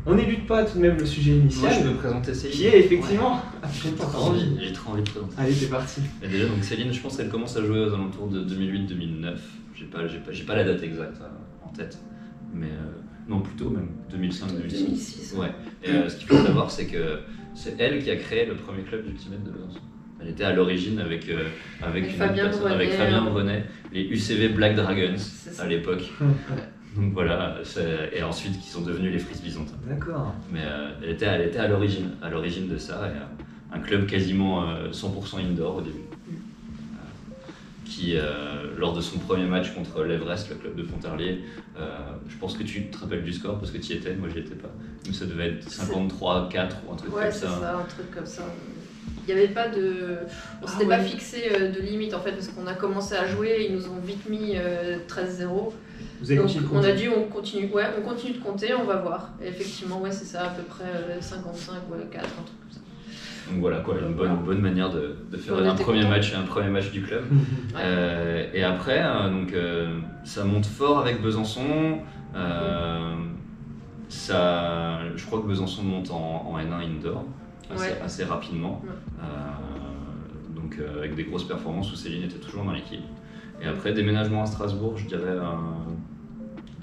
On n'élude pas tout de même le sujet initial. Moi, je peux présenter Céline. Qui est effectivement. Ouais. J'ai trop envie de présenter. Allez, c'est parti. Et déjà, donc Céline, je pense qu'elle commence à jouer aux alentours de 2008-2009. J'ai pas la date exacte en tête, mais non, plutôt même 2005-2006. 2006. Ouais. Et ce qu'il faut savoir, c'est que c'est elle qui a créé le premier club d'Ultimate de Besançon. Elle était à l'origine avec Fabien Brenet, les UCV Black Dragons à l'époque. Donc voilà, et ensuite qui sont devenus les Frises Byzantins. D'accord. Mais elle était à l'origine de ça, et un club quasiment 100% indoor au début. Qui, lors de son premier match contre l'Everest, le club de Pontarlier, je pense que tu te rappelles du score parce que tu y étais, moi j'y étais pas. Donc ça devait être 53-4 ou un truc comme ça. Ouais, c'est ça, un truc comme ça. Il n'y avait pas de. On s'était pas fixé de limite en fait, parce qu'on a commencé à jouer, ils nous ont vite mis 13-0. Vous avez Donc continué de on compter. a dit on continue de compter, on va voir. Et effectivement, ouais, c'est ça, à peu près 55, ouais, 4, un truc comme ça. Donc voilà quoi, une bonne manière de faire On un était premier contents. match du club. Ouais. Et après, ça monte fort avec Besançon. Je crois que Besançon monte en N1 indoor assez rapidement. Ouais. Donc avec des grosses performances où Céline était toujours dans l'équipe. Et après, déménagement à Strasbourg, je dirais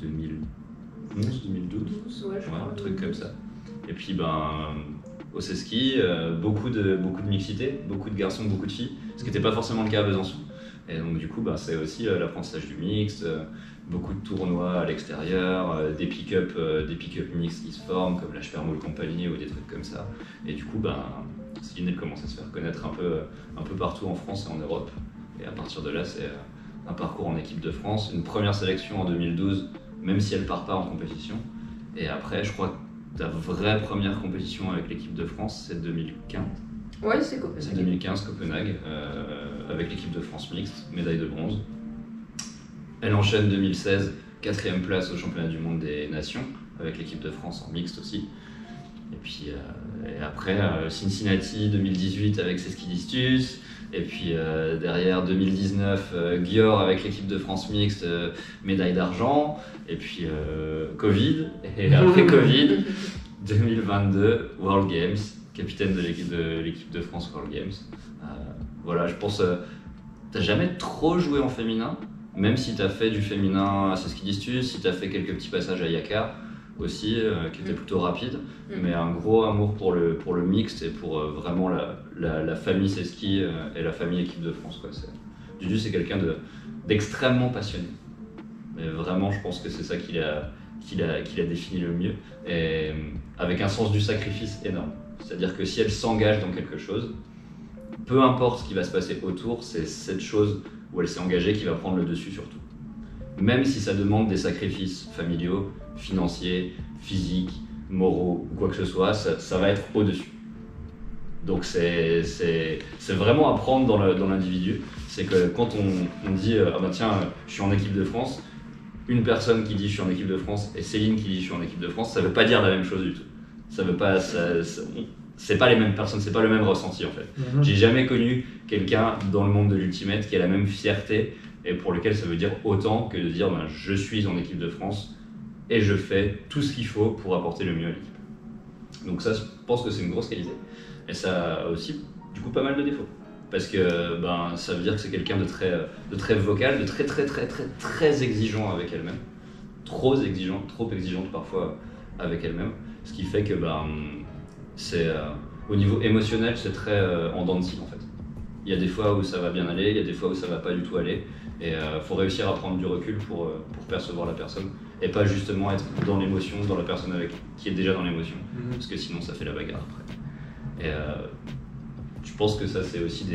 2011, 2012, Ouais, je crois. un truc comme ça. Et puis au Seski, beaucoup de mixité, beaucoup de garçons, beaucoup de filles, ce qui n'était pas forcément le cas à Besançon. Et donc du coup, c'est aussi l'apprentissage du mixte, beaucoup de tournois à l'extérieur, des pick-up mixtes qui se forment, comme la Schwermühl Compagnie ou des trucs comme ça. Et du coup, Céline elle commence à se faire connaître un peu partout en France et en Europe. Et à partir de là, c'est un parcours en équipe de France, une première sélection en 2012, même si elle part pas en compétition. Et après, je crois que ta vraie première compétition avec l'équipe de France, c'est 2015. Ouais, c'est Copenhague. C'est 2015, Copenhague, avec l'équipe de France mixte, médaille de bronze. Elle enchaîne 2016, 4e place au championnat du monde des nations, avec l'équipe de France en mixte aussi. Et puis et après, Cincinnati 2018 avec Ceskidistus. Et puis derrière 2019, Győr avec l'équipe de France mixte, médaille d'argent. Et puis Covid. Et après Covid, 2022, World Games, capitaine de l'équipe de France World Games. Voilà, je pense t'as jamais trop joué en féminin, même si t'as fait du féminin à Ceskidistus, si t'as fait quelques petits passages à Yaka aussi, qui était plutôt rapide, mais un gros amour pour le mixte et pour vraiment la famille Seski et la famille équipe de France, quoi. Dudu, c'est quelqu'un d'extrêmement passionné, mais vraiment je pense que c'est ça qu'il a défini le mieux, et avec un sens du sacrifice énorme. C'est-à-dire que si elle s'engage dans quelque chose, peu importe ce qui va se passer autour, c'est cette chose où elle s'est engagée qui va prendre le dessus sur tout. Même si ça demande des sacrifices familiaux, financiers, physiques, moraux ou quoi que ce soit, ça va être au-dessus. Donc c'est vraiment à prendre dans l'individu. C'est que quand on dit tiens, je suis en équipe de France, une personne qui dit je suis en équipe de France et Céline qui dit je suis en équipe de France, ça veut pas dire la même chose du tout. Ça veut pas, c'est pas les mêmes personnes, c'est pas le même ressenti en fait. J'ai jamais connu quelqu'un dans le monde de l'ultimate qui a la même fierté et pour lequel ça veut dire autant que de dire je suis en équipe de France et je fais tout ce qu'il faut pour apporter le mieux à l'équipe. Donc ça, je pense que c'est une grosse qualité. Et ça a aussi du coup pas mal de défauts. Parce que ça veut dire que c'est quelqu'un de très vocal, de très exigeant avec elle-même. Trop exigeante parfois avec elle-même. Ce qui fait que c'est au niveau émotionnel, c'est très en dents de scie en fait. Il y a des fois où ça va bien aller, il y a des fois où ça va pas du tout aller. Et faut réussir à prendre du recul pour percevoir la personne et pas justement être dans l'émotion, dans la personne qui est déjà dans l'émotion, parce que sinon ça fait la bagarre après. Et je pense que ça c'est aussi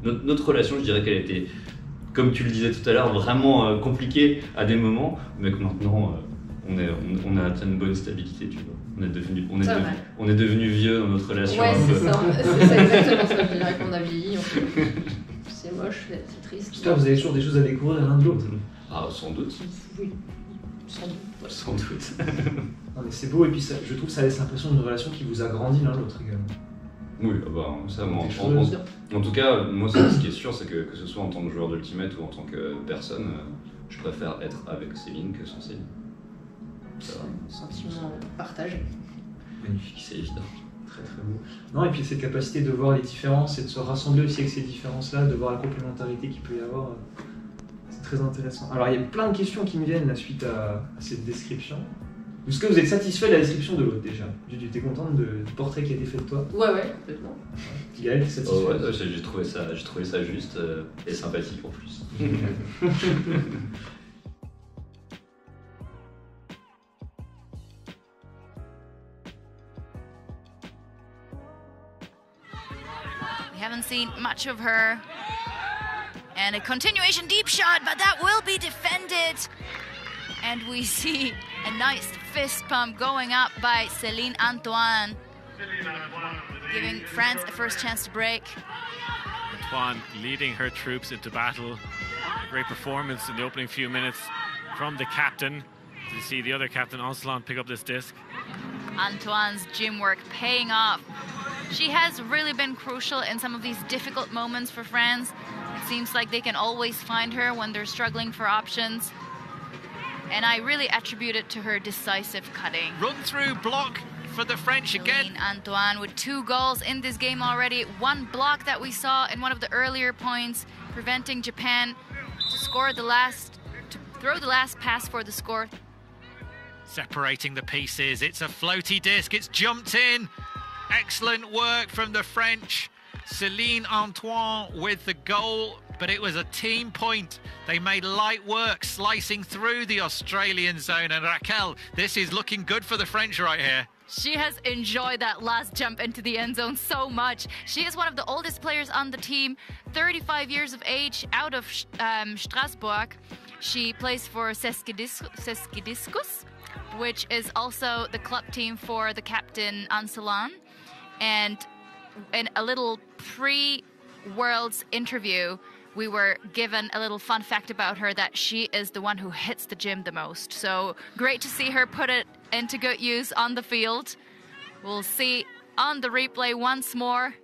notre relation, je dirais qu'elle était, comme tu le disais tout à l'heure, vraiment compliquée à des moments, mais que maintenant on a atteint une bonne stabilité, tu vois. On est devenu vieux dans notre relation. Ouais, c'est ça exactement ça. Je dirais qu'on a vieilli. C'est moche, c'est triste. J'espère que vous avez toujours des choses à découvrir l'un de l'autre. Ah, sans doute. Oui, sans doute. Ouais. Sans doute. Non, mais c'est beau, et puis ça, je trouve que ça laisse l'impression d'une relation qui vous a grandi l'un l'autre également. Oui, ça, moi, en tout cas, moi, ce qui est sûr, c'est que ce soit en tant que joueur d'Ultimate ou en tant que personne, je préfère être avec Céline que sans Céline. C'est un sentiment partagé. Magnifique. C'est évident. Très très beau. Non, et puis cette capacité de voir les différences et de se rassembler aussi avec ces différences-là, de voir la complémentarité qu'il peut y avoir, c'est très intéressant. Alors il y a plein de questions qui me viennent là, suite à cette description. Est-ce que vous êtes satisfait de la description de l'autre déjà? Tu es contente du portrait qui a été fait de toi? Ouais, complètement. Gaël, t'es satisfait? Oh, ouais, j'ai trouvé ça juste et sympathique en plus. We haven't seen much of her. And a continuation deep shot, but that will be defended. And we see a nice fist pump going up by Céline Antoine, giving France a first chance to break. Antoine leading her troops into battle. A great performance in the opening few minutes from the captain. You see the other captain, Ancelon, pick up this disc. Antoine's gym work paying off. She has really been crucial in some of these difficult moments for France. It seems like they can always find her when they're struggling for options. And I really attribute it to her decisive cutting. Run through block for the French again. Céline Antoine with 2 goals in this game already. 1 block that we saw in one of the earlier points, preventing Japan to throw the last pass for the score. Separating the pieces. It's a floaty disc. It's jumped in. Excellent work from the French. Céline Antoine with the goal, but it was a team point. They made light work slicing through the Australian zone. And Raquel, this is looking good for the French right here. She has enjoyed that last jump into the end zone so much. She is one of the oldest players on the team, 35 years of age, out of Strasbourg. She plays for Cesquidiscus, which is also the club team for the captain Ancelon. And in a little pre-Worlds interview, we were given a little fun fact about her, that she is the one who hits the gym the most. So great to see her put it into good use on the field. We'll see on the replay once more